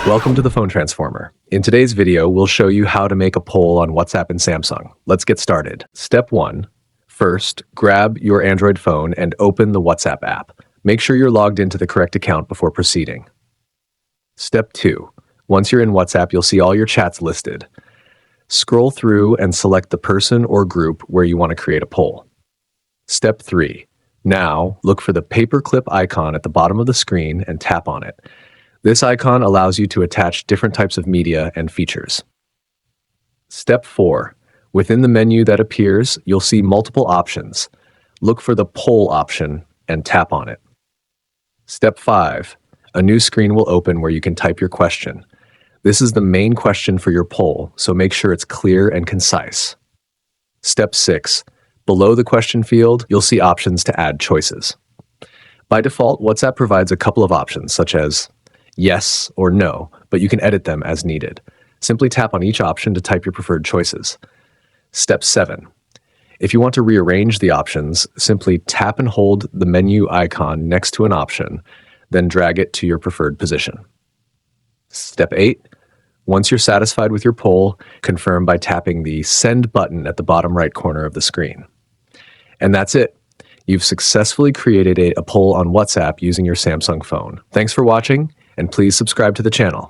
Welcome to the Phone Transformer. In today's video, we'll show you how to make a poll on WhatsApp and Samsung. Let's get started. Step 1. First, grab your Android phone and open the WhatsApp app. Make sure you're logged into the correct account before proceeding. Step 2. Once you're in WhatsApp, you'll see all your chats listed. Scroll through and select the person or group where you want to create a poll. Step 3. Now, look for the paperclip icon at the bottom of the screen and tap on it. This icon allows you to attach different types of media and features. Step 4. Within the menu that appears, you'll see multiple options. Look for the poll option and tap on it. Step 5. A new screen will open where you can type your question. This is the main question for your poll, so make sure it's clear and concise. Step 6. Below the question field, you'll see options to add choices. By default, WhatsApp provides a couple of options, such as yes or no, but you can edit them as needed. Simply tap on each option to type your preferred choices. Step 7. If you want to rearrange the options, simply tap and hold the menu icon next to an option, then drag it to your preferred position. Step 8. Once you're satisfied with your poll, confirm by tapping the Send button at the bottom right corner of the screen. And that's it. You've successfully created a poll on WhatsApp using your Samsung phone. Thanks for watching, and please subscribe to the channel.